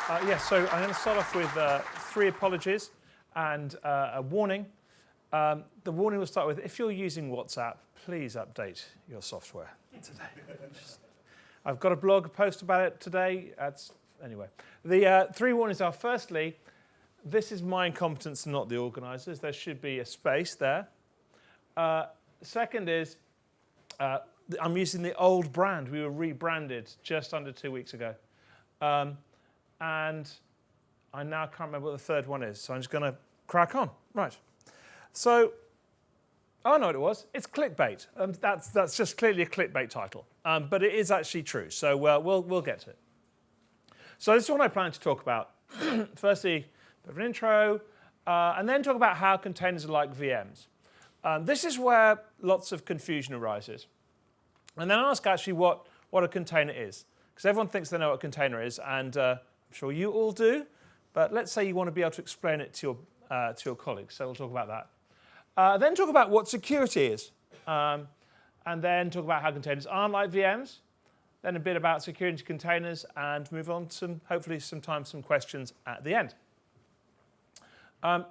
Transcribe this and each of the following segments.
So I'm going to start off with 3 apologies and a warning. The warning will start with, if you're using WhatsApp, please update your software today. I've got a blog post about it today. Anyway, the 3 warnings are, firstly, this is my incompetence, not the organisers. There should be a space there. Second is, I'm using the old brand. We were rebranded just under 2 weeks ago. And I now can't remember what the third one is, so I'm just going to crack on. Right. So, I know what it was. It's clickbait. That's just clearly a clickbait title, but it is actually true. So we'll get to it. So this is what I plan to talk about. Firstly, a bit of an intro, and then talk about how containers are like VMs. This is where lots of confusion arises. And then ask actually what a container is, because everyone thinks they know what a container is, and I'm sure you all do. But let's say you want to be able to explain it to your colleagues. So we'll talk about that. Then talk about what security is, and then talk about how containers aren't like VMs. Then a bit about security containers, and move on to hopefully some questions at the end.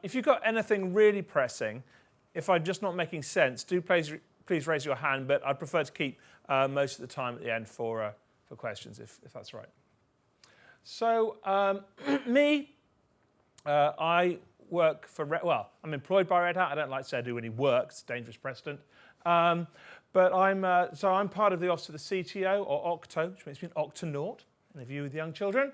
If you've got anything really pressing, if I'm just not making sense, do please raise your hand. But I'd prefer to keep most of the time at the end for questions, if that's right. So I work for I'm employed by Red Hat. I don't like to say I do any work. It's a dangerous precedent. But I'm part of the Office of the CTO, or Octo, which makes me an Octonaut, any of you with young children.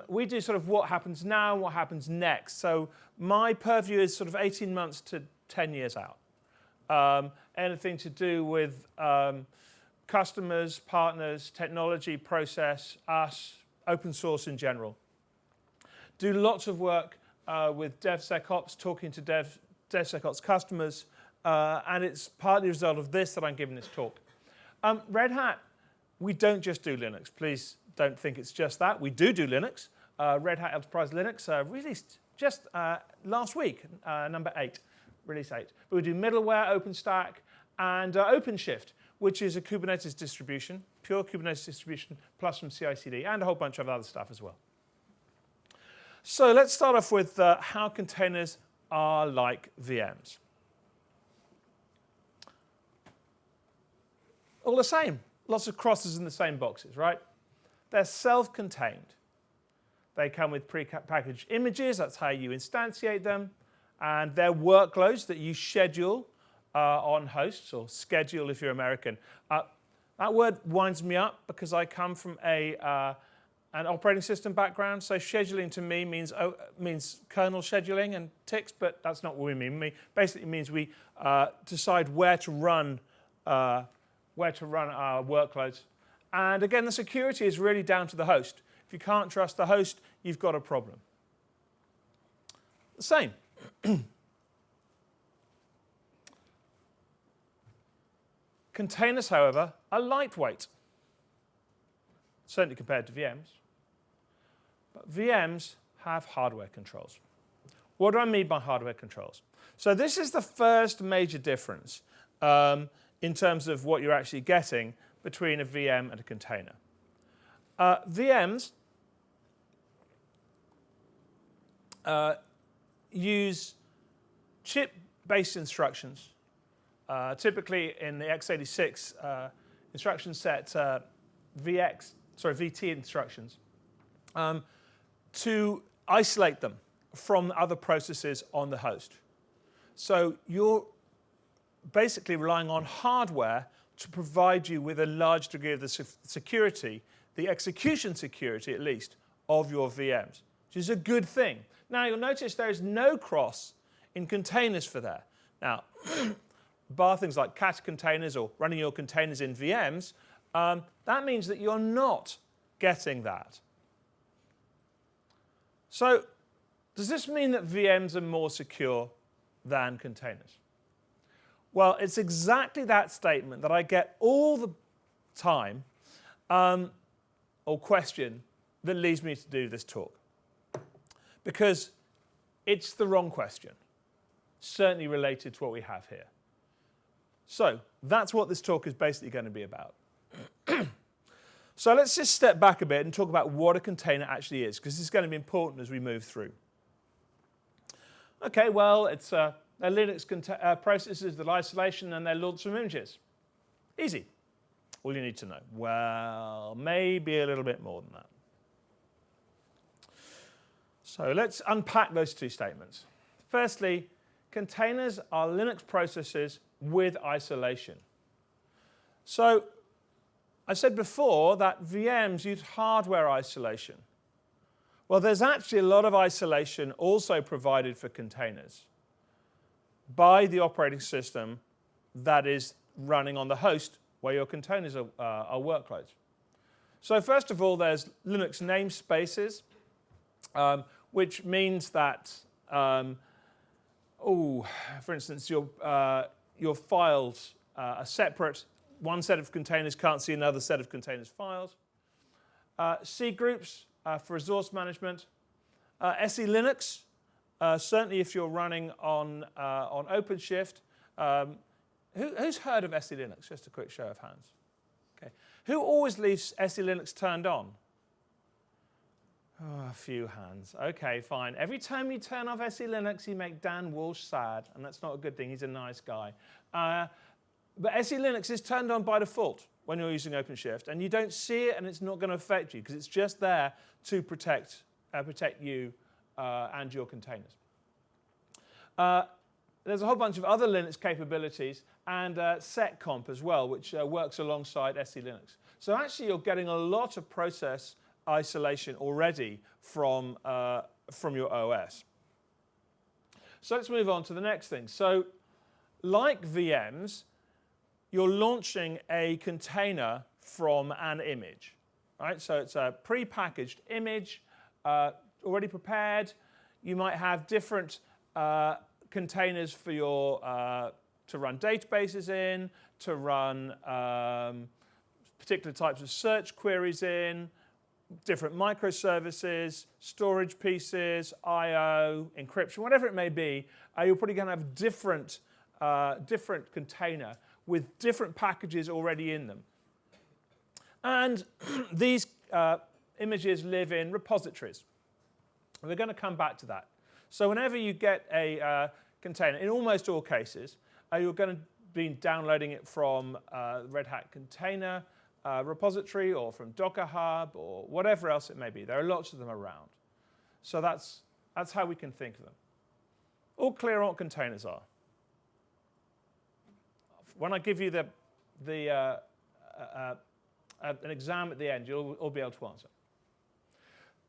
We do sort of what happens now and what happens next. So my purview is sort of 18 months to 10 years out. Anything to do with customers, partners, technology, process, us, open source in general. Do lots of work with DevSecOps, talking to DevSecOps customers, and it's partly a result of this that I'm giving this talk. Red Hat, we don't just do Linux. Please don't think it's just that. We do Linux. Red Hat Enterprise Linux released just last week, number 8, release 8. But we do middleware, OpenStack, and OpenShift, which is a Kubernetes distribution, pure Kubernetes distribution, plus some CI/CD, and a whole bunch of other stuff as well. So let's start off with how containers are like VMs. All the same. Lots of crosses in the same boxes, right? They're self-contained. They come with pre-packaged images. That's how you instantiate them. And they're workloads that you schedule on hosts, or schedule if you're American. That word winds me up because I come from an operating system background. So scheduling to me means kernel scheduling and ticks, but that's not what we mean. Basically, it means we decide where to run our workloads. And again, the security is really down to the host. If you can't trust the host, you've got a problem. The same. Containers, however, are lightweight, certainly compared to VMs. But VMs have hardware controls. What do I mean by hardware controls? So this is the first major difference in terms of what you're actually getting between a VM and a container. VMs use chip-based instructions, typically in the x86 instruction set, VT instructions, to isolate them from other processes on the host. So you're basically relying on hardware to provide you with a large degree of the security, the execution security at least, of your VMs, which is a good thing. Now you'll notice there is no cross in containers for that. Now, bar things like cat containers or running your containers in VMs, that means that you're not getting that. So does this mean that VMs are more secure than containers? Well, it's exactly that statement that I get all the time, or question, that leads me to do this talk. Because it's the wrong question, certainly related to what we have here. So that's what this talk is basically going to be about. So let's just step back a bit and talk about what a container actually is, because this is going to be important as we move through. Okay, well, it's they're Linux processes that isolation and they launch some images. Easy. All you need to know. Well, maybe a little bit more than that. So let's unpack those two statements. Firstly, containers are Linux processes with isolation. So I said before that VMs use hardware isolation. Well, there's actually a lot of isolation also provided for containers by the operating system that is running on the host where your containers are workloads. So first of all, there's Linux namespaces, which means that, for instance, your files are separate. One set of containers can't see another set of containers' files. C groups for resource management. SE Linux, certainly if you're running on OpenShift. Who's heard of SE Linux? Just a quick show of hands. Okay. Who always leaves SE Linux turned on? Oh, a few hands. Okay, fine. Every time you turn off SE Linux, you make Dan Walsh sad, and that's not a good thing. He's a nice guy. But SE Linux is turned on by default when you're using OpenShift, and you don't see it, and it's not going to affect you because it's just there to protect you and your containers. There's a whole bunch of other Linux capabilities and setcomp as well, which works alongside SE Linux. So actually, you're getting a lot of process isolation already from your OS. So let's move on to the next thing. So like VMs, you're launching a container from an image, right? So it's a pre-packaged image, already prepared. You might have different containers for your to run databases in, to run particular types of search queries in, different microservices, storage pieces, I/O, encryption, whatever it may be. You're probably going to have different container with different packages already in them. And these images live in repositories. And we're going to come back to that. So whenever you get a container, in almost all cases, you're going to be downloading it from Red Hat Container repository or from Docker Hub or whatever else it may be. There are lots of them around. So that's how we can think of them. All clear on what containers are. When I give you an exam at the end, you'll all be able to answer.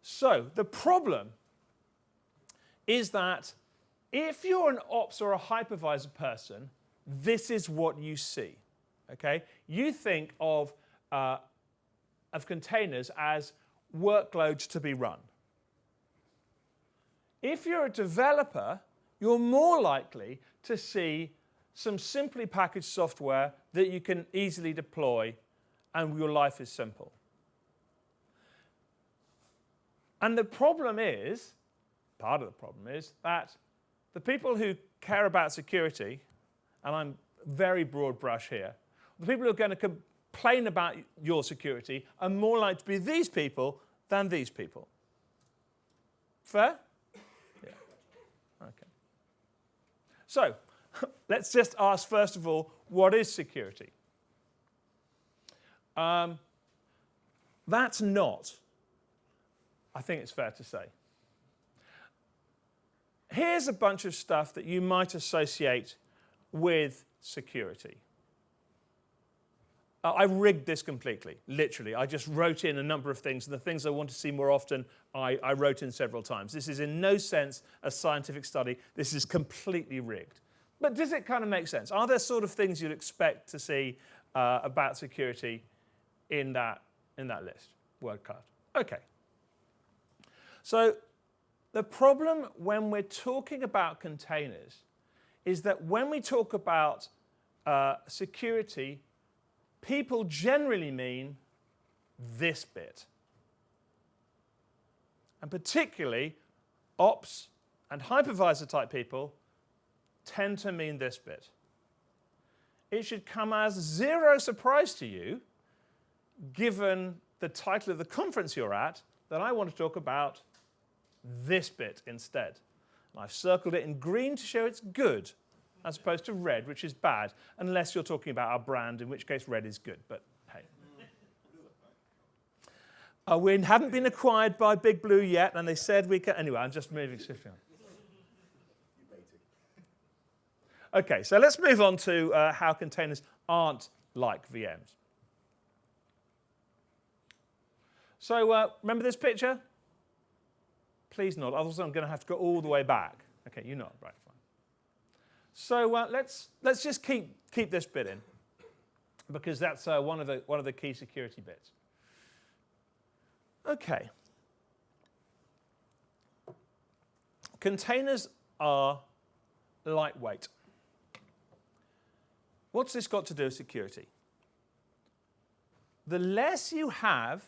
So the problem is that if you're an ops or a hypervisor person, this is what you see. Okay? You think of containers as workloads to be run. If you're a developer, you're more likely to see some simply packaged software that you can easily deploy, and your life is simple. And the problem is, part of the problem is, that the people who care about security, and I'm very broad brush here, the people who are going to complain about your security are more likely to be these people than these people. Fair? Yeah. Okay. So, let's just ask, first of all, what is security? That's not, I think it's fair to say. Here's a bunch of stuff that you might associate with security. I rigged this completely, literally. I just wrote in a number of things, and the things I want to see more often, I wrote in several times. This is in no sense a scientific study. This is completely rigged. But does it kind of make sense? Are there sort of things you'd expect to see about security in that list? Word card. Okay. So the problem when we're talking about containers is that when we talk about security, people generally mean this bit. And particularly, ops and hypervisor type people tend to mean this bit. It should come as zero surprise to you, given the title of the conference you're at, then I want to talk about this bit instead. And I've circled it in green to show it's good, as opposed to red, which is bad, unless you're talking about our brand, in which case red is good. But hey. We haven't been acquired by Big Blue yet, and they said we can. Anyway, I'm just moving swiftly on. OK, so let's move on to how containers aren't like VMs. So remember this picture? Please nod, otherwise I'm going to have to go all the way back. OK, you nod, right, fine. So let's just keep this bit in, because that's one of the key security bits. OK. Containers are lightweight. What's this got to do with security? The less you have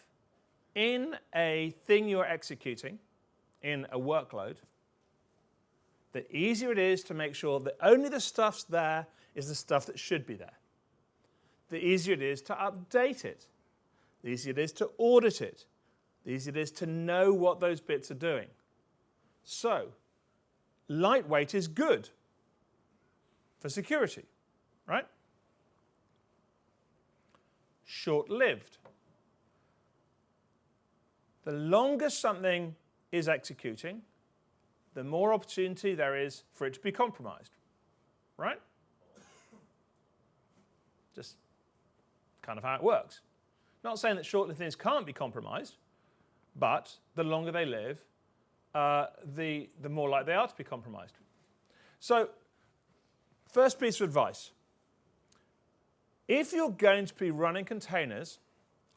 in a thing you're executing, in a workload, the easier it is to make sure that only the stuff's there is the stuff that should be there. The easier it is to update it. The easier it is to audit it. The easier it is to know what those bits are doing. So, lightweight is good for security, right? Short-lived. The longer something is executing, the more opportunity there is for it to be compromised, right? Just kind of how it works. Not saying that short-lived things can't be compromised, but the longer they live, the more likely they are to be compromised. So, first piece of advice. If you're going to be running containers,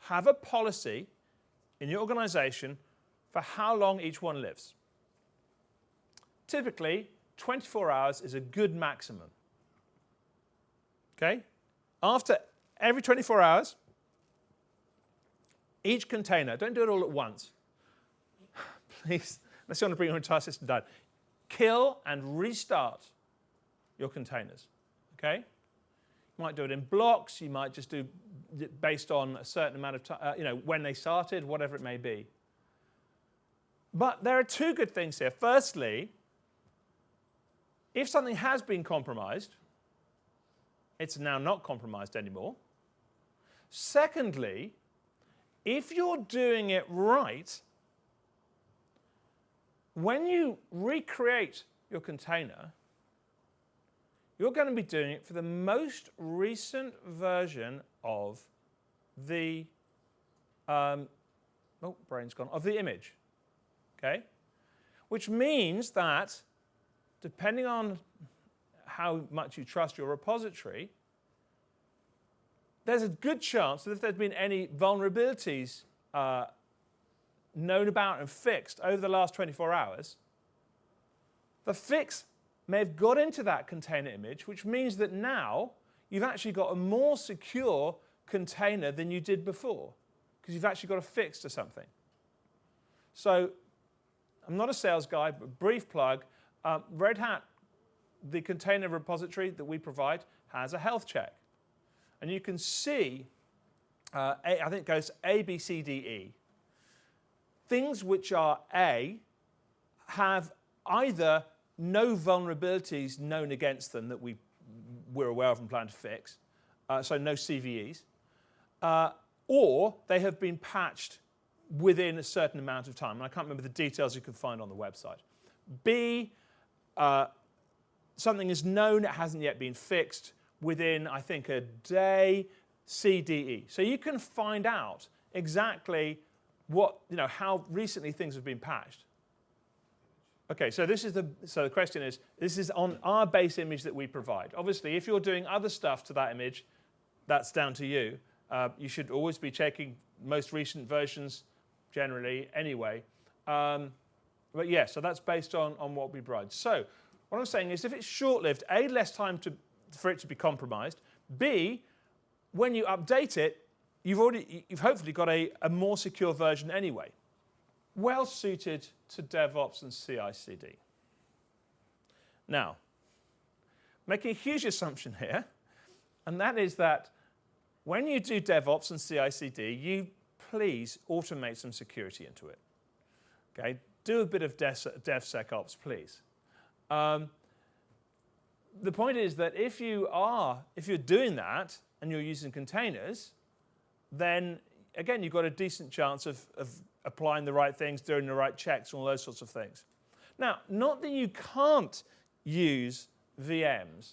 have a policy in your organization for how long each one lives. Typically, 24 hours is a good maximum. Okay? After every 24 hours, each container, don't do it all at once. Please, unless you want to bring your entire system down. Kill and restart your containers. Okay? You might do it in blocks. You might just do it based on a certain amount of time, when they started, whatever it may be. But there are two good things here. Firstly, if something has been compromised, it's now not compromised anymore. Secondly, if you're doing it right, when you recreate your container, you're going to be doing it for the most recent version of the of the image. Okay? Which means that, depending on how much you trust your repository, there's a good chance that if there's been any vulnerabilities known about and fixed over the last 24 hours, the fix may have got into that container image, which means that now you've actually got a more secure container than you did before, because you've actually got a fix to something. So, I'm not a sales guy, but brief plug. Red Hat, the container repository that we provide, has a health check. And you can see, I think it goes A, B, C, D, E. Things which are A have either no vulnerabilities known against them that we're aware of and plan to fix, so no CVEs, or they have been patched within a certain amount of time. And I can't remember the details you can find on the website. B, something is known, it hasn't yet been fixed within, I think, a day. C, D, E. So you can find out exactly how recently things have been patched. Okay, so the question is, this is on our base image that we provide. Obviously, if you're doing other stuff to that image, that's down to you. You should always be checking most recent versions, generally, anyway. But yeah, so that's based on what we provide. So what I'm saying is, if it's short-lived, A, less time for it to be compromised. B, when you update it, you've hopefully got a more secure version anyway. Well suited to DevOps and CI/CD. Now, making a huge assumption here, and that is that when you do DevOps and CI/CD, you please automate some security into it. Okay, do a bit of DevSecOps, please. The point is that if you're doing that and you're using containers, then again you've got a decent chance of applying the right things, doing the right checks, all those sorts of things. Now, not that you can't use VMs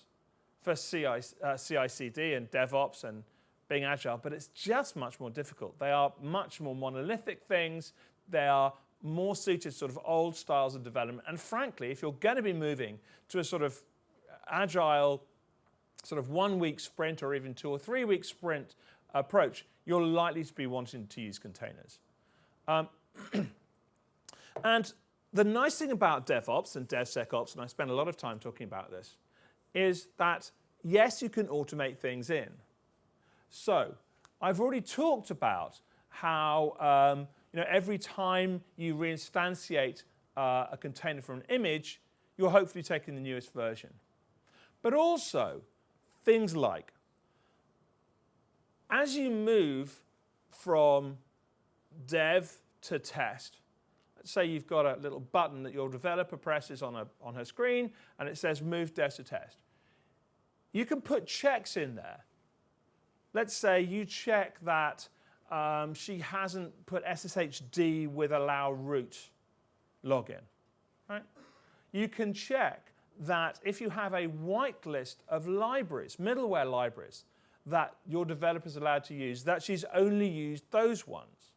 for CI/CD and DevOps and being agile, but it's just much more difficult. They are much more monolithic things. They are more suited to sort of old styles of development. And frankly, if you're going to be moving to a sort of agile, sort of 1 week sprint or even 2 or 3 week sprint approach, you're likely to be wanting to use containers. And the nice thing about DevOps and DevSecOps, and I spend a lot of time talking about this, is that yes, you can automate things in. So I've already talked about how every time you reinstantiate a container from an image, you're hopefully taking the newest version. But also things like, as you move from dev to test, let's say you've got a little button that your developer presses on her screen and it says move dev to test. You can put checks in there. Let's say you check that she hasn't put SSHD with allow root login. Right? You can check that if you have a whitelist of libraries, middleware libraries, that your developer is allowed to use, that she's only used those ones.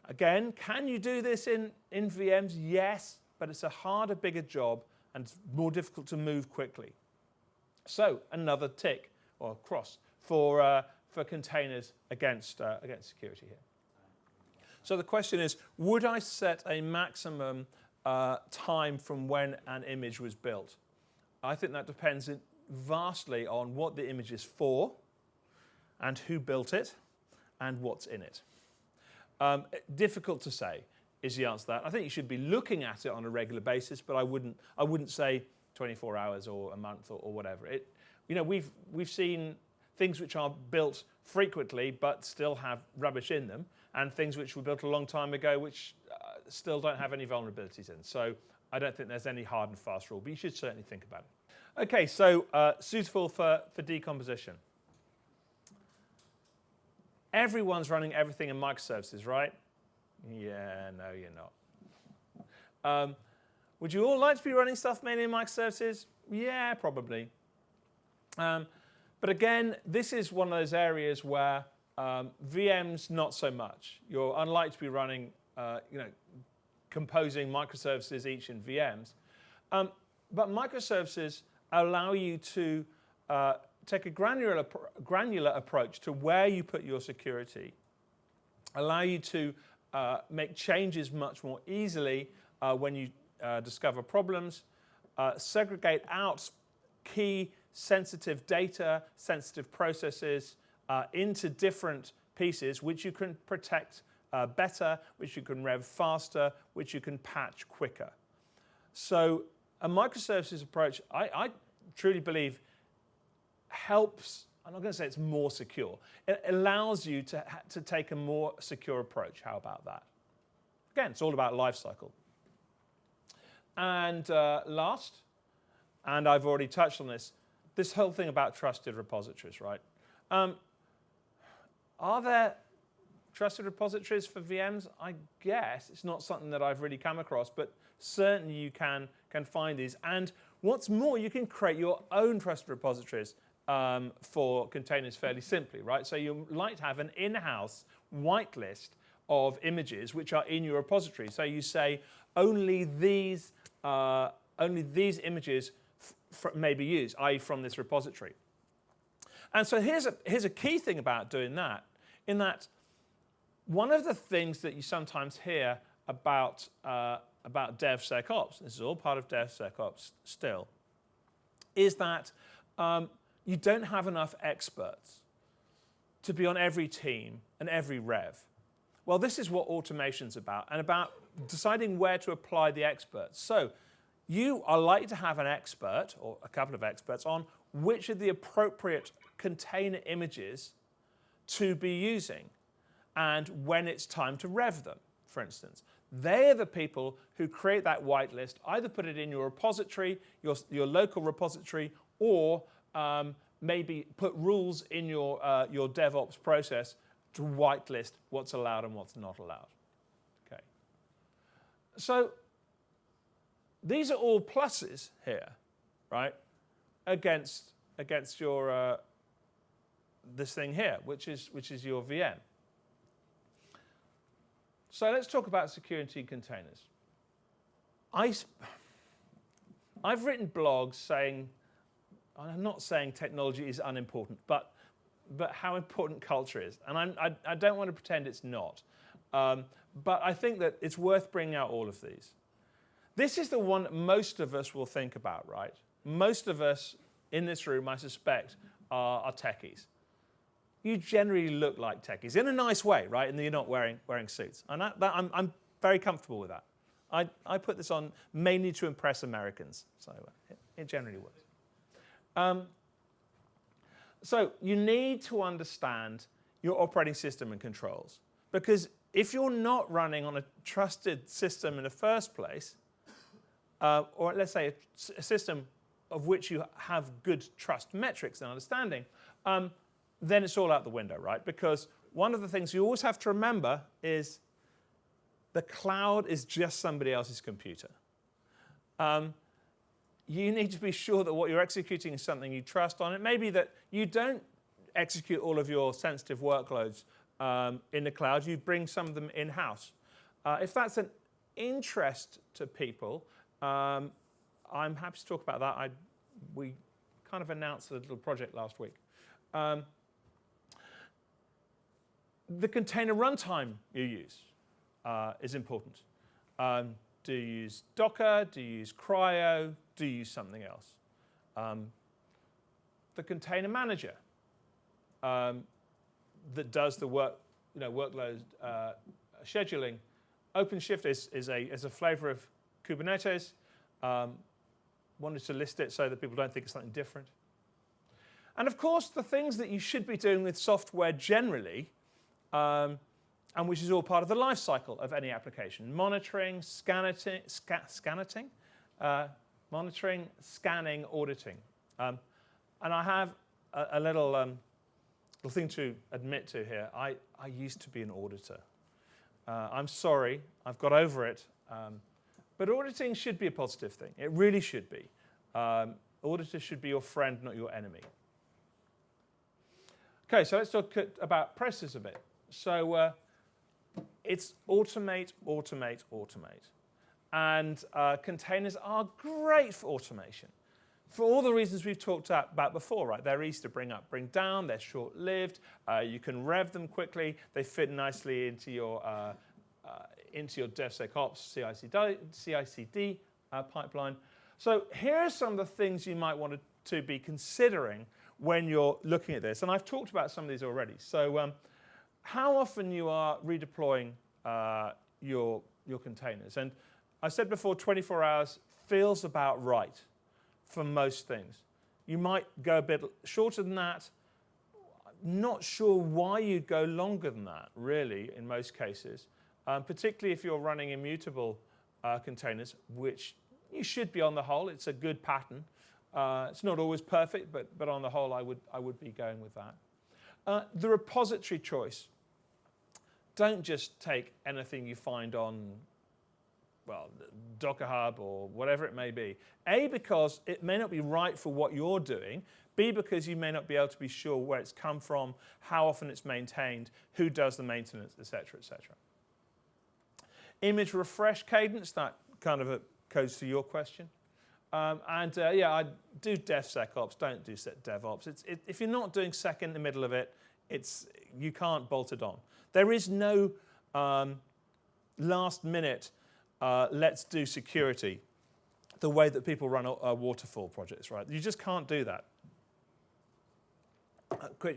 Again, can you do this in VMs? Yes, but it's a harder, bigger job and it's more difficult to move quickly. So another tick or cross for containers against security here. So the question is, would I set a maximum time from when an image was built? I think that depends vastly on what the image is for and who built it and what's in it. Difficult to say is the answer to that. I think you should be looking at it on a regular basis, but I wouldn't say 24 hours or a month or whatever. We've seen things which are built frequently but still have rubbish in them, and things which were built a long time ago which still don't have any vulnerabilities in. So I don't think there's any hard and fast rule, but you should certainly think about it. Okay, so suitable for decomposition. Everyone's running everything in microservices, right? Yeah, no, you're not. Would you all like to be running stuff mainly in microservices? Yeah, probably. But again, this is one of those areas where VMs, not so much. You're unlikely to be running, composing microservices each in VMs. But microservices allow you to take a granular approach to where you put your security, allow you to make changes much more easily when you discover problems, segregate out key sensitive data, sensitive processes into different pieces which you can protect better, which you can rev faster, which you can patch quicker. So a microservices approach, I truly believe, helps. I'm not going to say it's more secure. It allows you to take a more secure approach. How about that? Again, it's all about lifecycle. And last, and I've already touched on this whole thing about trusted repositories, right? Are there trusted repositories for VMs? I guess it's not something that I've really come across, but certainly you can find these. And what's more, you can create your own trusted repositories for containers fairly simply, right? So you might have an in-house whitelist of images which are in your repository. So you say only these images may be used, i.e. from this repository. And so here's a key thing about doing that, in that one of the things that you sometimes hear about DevSecOps, this is all part of DevSecOps still, is that you don't have enough experts to be on every team and every rev. Well, this is what automation's about, and about deciding where to apply the experts. So you are likely to have an expert, or a couple of experts, on which are the appropriate container images to be using and when it's time to rev them, for instance. They're the people who create that whitelist, either put it in your repository, your local repository, or maybe put rules in your DevOps process to whitelist what's allowed and what's not allowed. Okay. So these are all pluses here, right? Against your this thing here, which is your VM. So let's talk about security in containers. I've written blogs saying, I'm not saying technology is unimportant, but how important culture is. And I don't want to pretend it's not. But I think that it's worth bringing out all of these. This is the one that most of us will think about, right? Most of us in this room, I suspect, are techies. You generally look like techies in a nice way, right? And you're not wearing suits. And I'm very comfortable with that. I put this on mainly to impress Americans, so it generally works. So you need to understand your operating system and controls, because if you're not running on a trusted system in the first place, or let's say a system of which you have good trust metrics and understanding, then it's all out the window, right? Because one of the things you always have to remember is the cloud is just somebody else's computer. You need to be sure that what you're executing is something you trust on. It may be that you don't execute all of your sensitive workloads in the cloud. You bring some of them in-house. If that's an interest to people, I'm happy to talk about that. We kind of announced a little project last week. The container runtime you use is important. Do you use Docker? Do you use Cryo? Do you use something else? The container manager that does the workload scheduling. OpenShift is a flavor of Kubernetes. Wanted to list it so that people don't think it's something different. And of course, the things that you should be doing with software generally, and which is all part of the life cycle of any application. Monitoring, monitoring, scanning, auditing. And I have a little thing to admit to here. I used to be an auditor. I'm sorry, I've got over it. But auditing should be a positive thing. It really should be. Auditors should be your friend, not your enemy. Okay, so let's talk about processes a bit. So it's automate, automate, automate. And containers are great for automation. For all the reasons we've talked about before, right? They're easy to bring up, bring down, they're short-lived, you can rev them quickly, they fit nicely into your DevSecOps CI/CD pipeline. So here are some of the things you might want to be considering when you're looking at this. And I've talked about some of these already. So how often you are redeploying your containers. And I said before, 24 hours feels about right for most things. You might go a bit shorter than that. Not sure why you'd go longer than that, really, in most cases. Particularly if you're running immutable containers, which you should be on the whole. It's a good pattern. It's not always perfect, but on the whole, I would be going with that. The repository choice. Don't just take anything you find on, well, Docker Hub or whatever it may be. A, because it may not be right for what you're doing. B, because you may not be able to be sure where it's come from, how often it's maintained, who does the maintenance, et cetera, et cetera. Image refresh cadence, that kind of goes to your question. Yeah, I do DevSecOps, don't do DevOps. If you're not doing sec in the middle of it, you can't bolt it on. There is no last minute, let's do security, the way that people run waterfall projects, right? You just can't do that.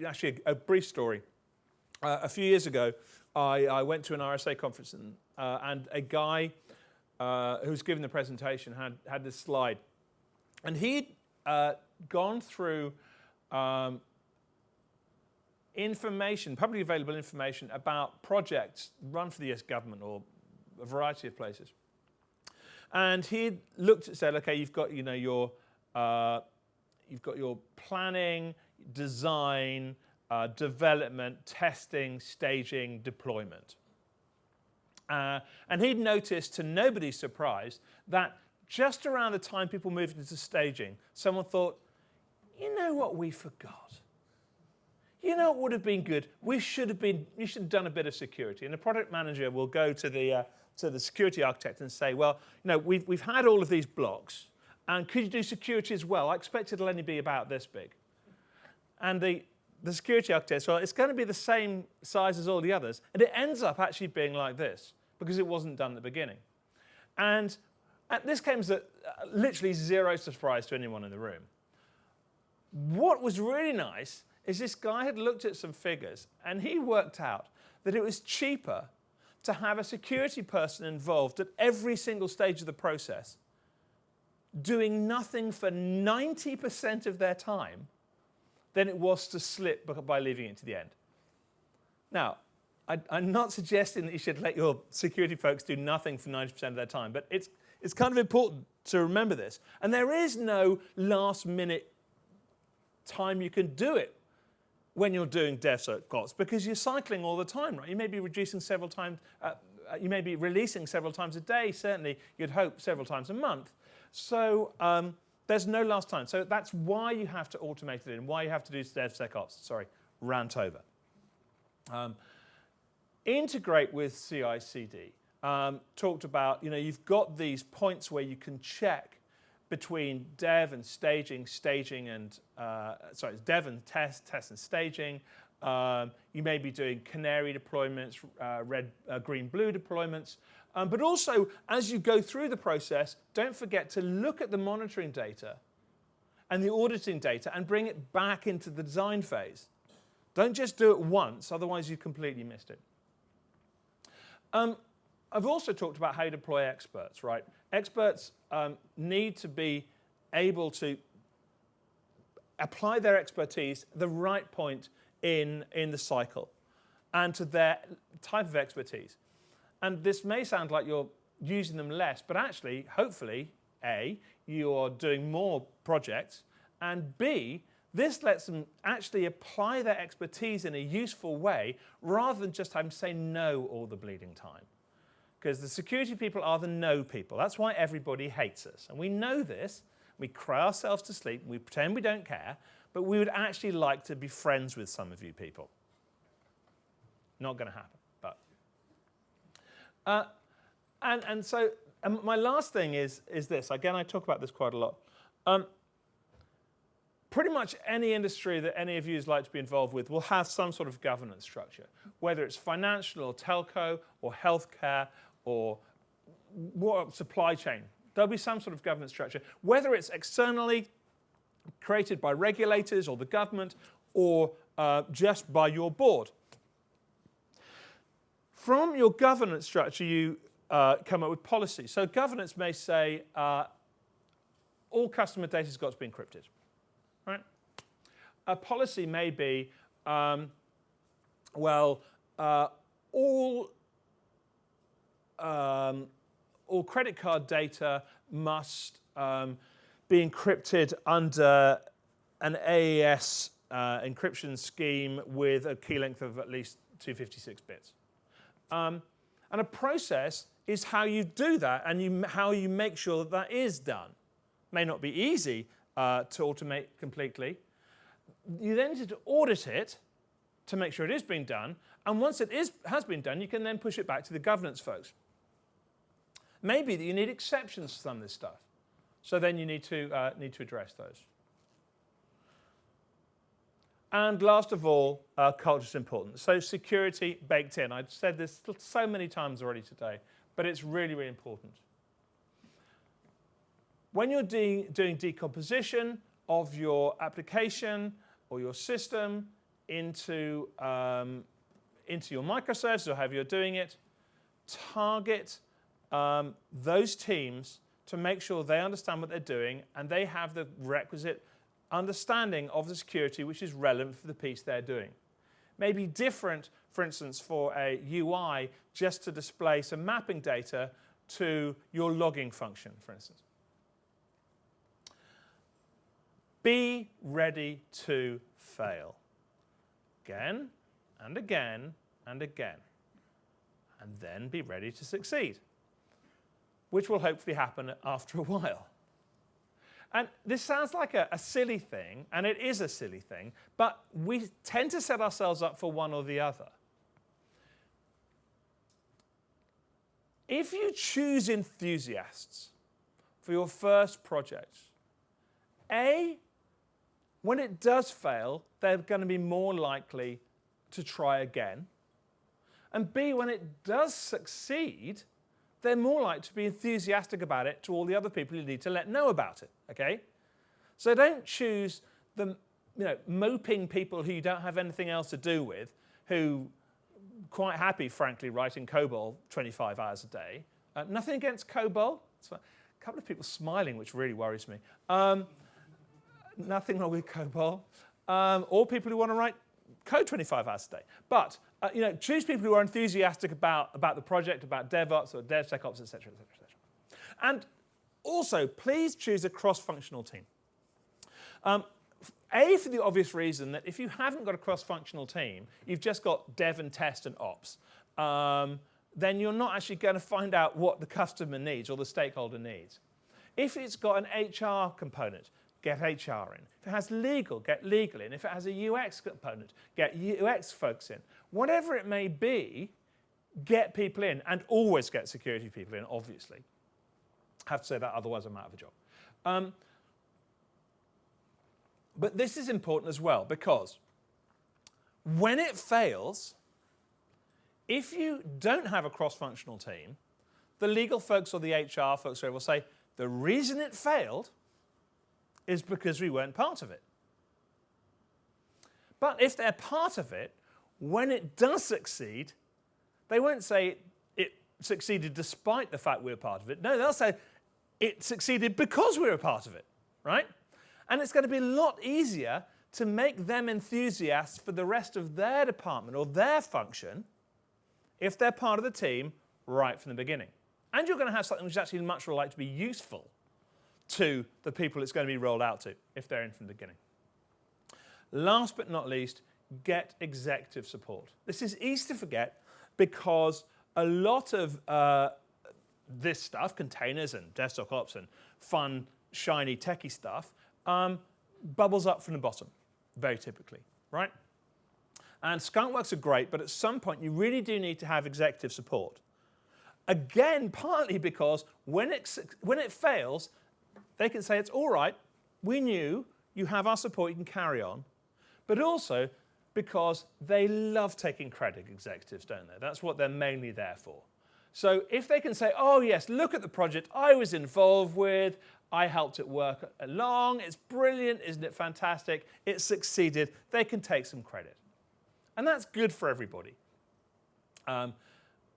Actually, a brief story. A few years ago, I went to an RSA conference and a guy who was giving the presentation had this slide. And he'd gone through information, publicly available information about projects run for the US government or a variety of places. And he looked and said, okay, you've got your planning, design, development, testing, staging, deployment. And he'd noticed, to nobody's surprise, that just around the time people moved into staging, someone thought, you know what we forgot? You know what would have been good? You should have done a bit of security. And the product manager will go to the security architect and say, well, we've had all of these blocks, and could you do security as well? I expect it'll only be about this big. And the security architect says, well, it's going to be the same size as all the others. And it ends up actually being like this, because it wasn't done at the beginning. And this came as literally zero surprise to anyone in the room. What was really nice is this guy had looked at some figures, and he worked out that it was cheaper to have a security person involved at every single stage of the process, doing nothing for 90% of their time, than it was to slip by leaving it to the end. Now, I'm not suggesting that you should let your security folks do nothing for 90% of their time, but it's kind of important to remember this. And there is no last-minute time you can do it when you're doing DevOps, because you're cycling all the time, right? You may be reducing several times, you may be releasing several times a day, certainly you'd hope several times a month. So there's no last time. So that's why you have to automate it in, why you have to do DevSecOps, rant over. Integrate with CI/CD. Talked about, you've got these points where you can check between dev and staging, dev and test and staging. You may be doing canary deployments, red, green, blue deployments. But also, as you go through the process, don't forget to look at the monitoring data and the auditing data and bring it back into the design phase. Don't just do it once, otherwise you've completely missed it. I've also talked about how you deploy experts, right? Experts need to be able to apply their expertise at the right point in the cycle and to their type of expertise. And this may sound like you're using them less, but actually, hopefully, A, you're doing more projects, and B, this lets them actually apply their expertise in a useful way rather than just having to say no all the bleeding time. Because the security people are the no people. That's why everybody hates us. And we know this. We cry ourselves to sleep. We pretend we don't care. But we would actually like to be friends with some of you people. Not going to happen. But so my last thing is this. Again, I talk about this quite a lot. Pretty much any industry that any of you would like to be involved with will have some sort of governance structure, whether it's financial or telco or healthcare or supply chain. There'll be some sort of governance structure, whether it's externally created by regulators or the government or just by your board. From your governance structure, you come up with policy. So governance may say all customer data has got to be encrypted. Right? A policy may be, all credit card data must be encrypted under an AES encryption scheme with a key length of at least 256 bits. And a process is how you do that and how you make sure that that is done. May not be easy to automate completely. You then need to audit it to make sure it is being done. And once it has been done, you can then push it back to the governance folks. Maybe that you need exceptions to some of this stuff. So then you need to address those. And last of all, culture is important. So security baked in. I've said this so many times already today, but it's really, really important. When you're doing decomposition of your application or your system into your microservices or however you're doing it, target those teams to make sure they understand what they're doing and they have the requisite understanding of the security which is relevant for the piece they're doing. may be different, for instance, for a UI just to display some mapping data to your logging function, for instance. Be ready to fail. Again and again and again. And then be ready to succeed, which will hopefully happen after a while. And this sounds like a silly thing, and it is a silly thing, but we tend to set ourselves up for one or the other. If you choose enthusiasts for your first project, A, when it does fail, they're going to be more likely to try again. And B, when it does succeed, they're more likely to be enthusiastic about it to all the other people you need to let know about it, okay? So don't choose the moping people who you don't have anything else to do with, who quite happy, frankly, writing COBOL 25 hours a day. Nothing against COBOL. It's a couple of people smiling, which really worries me. Nothing wrong with COBOL. Or people who want to write code 25 hours a day. But choose people who are enthusiastic about the project, about DevOps or DevSecOps, et cetera, et cetera, et cetera. And also, please choose a cross-functional team. A, for the obvious reason that if you haven't got a cross-functional team, you've just got dev and test and ops, then you're not actually going to find out what the customer needs or the stakeholder needs. If it's got an HR component, get HR in. If it has legal, get legal in. If it has a UX component, get UX folks in. Whatever it may be, get people in, and always get security people in, obviously. I have to say that, otherwise I'm out of a job. But this is important as well, because when it fails, if you don't have a cross-functional team, the legal folks or the HR folks will say, the reason it failed is because we weren't part of it. But if they're part of it, when it does succeed, they won't say it succeeded despite the fact we were part of it. No, they'll say it succeeded because we were part of it, right? And it's going to be a lot easier to make them enthusiasts for the rest of their department or their function if they're part of the team right from the beginning. And you're going to have something which is actually much more likely to be useful to the people it's going to be rolled out to if they're in from the beginning. Last but not least, get executive support. This is easy to forget because a lot of this stuff, containers and DevSecOps and fun, shiny, techie stuff, bubbles up from the bottom, very typically, right? And skunkworks are great, but at some point you really do need to have executive support. Again, partly because when it fails, they can say, it's all right, we knew, you have our support, you can carry on. But also because they love taking credit, executives, don't they? That's what they're mainly there for. So if they can say, oh yes, look at the project I was involved with, I helped it work along, it's brilliant, isn't it fantastic, it succeeded, they can take some credit. And that's good for everybody.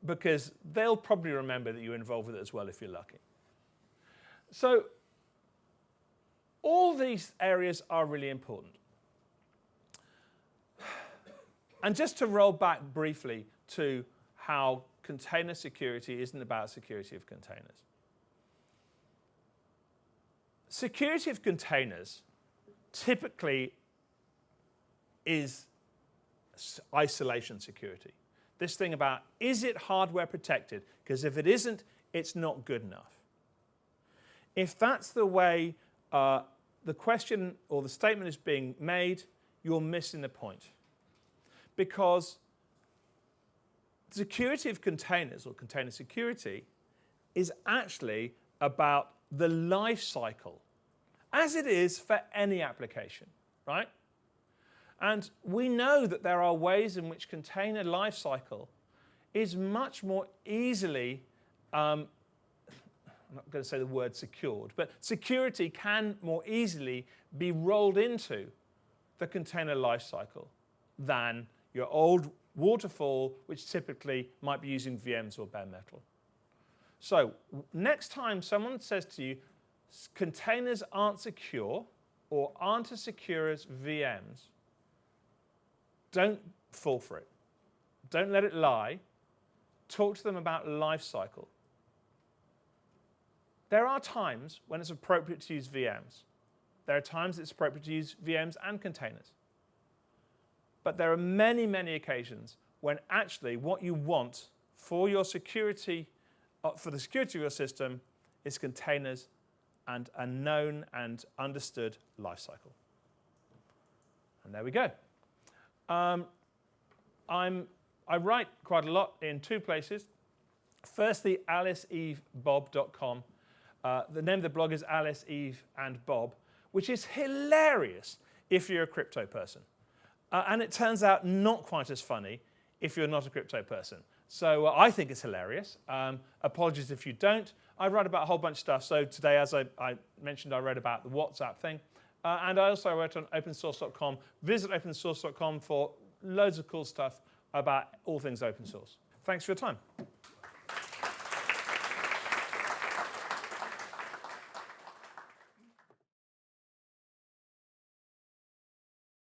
Because they'll probably remember that you were involved with it as well if you're lucky. So all these areas are really important. And just to roll back briefly to how container security isn't about security of containers. Security of containers typically is isolation security. This thing about, is it hardware protected? Because if it isn't, it's not good enough. If that's the way the question or the statement is being made, you're missing the point. Because security of containers, or container security, is actually about the life cycle, as it is for any application, right? And we know that there are ways in which container lifecycle is much more easily, I'm not going to say the word secured, but security can more easily be rolled into the container lifecycle than your old waterfall, which typically might be using VMs or bare metal. So next time someone says to you, containers aren't secure or aren't as secure as VMs, don't fall for it. Don't let it lie. Talk to them about lifecycle. There are times when it's appropriate to use VMs. There are times it's appropriate to use VMs and containers. But there are many, many occasions when actually what you want for your security, for the security of your system, is containers and a known and understood lifecycle. And there we go. I write quite a lot in two places. Firstly, aliceevebob.com. The name of the blog is Alice, Eve, and Bob, which is hilarious if you're a crypto person. And it turns out not quite as funny if you're not a crypto person. So I think it's hilarious. Apologies if you don't. I write about a whole bunch of stuff. So today, as I mentioned, I read about the WhatsApp thing. And I also wrote on opensource.com. Visit opensource.com for loads of cool stuff about all things open source. Thanks for your time.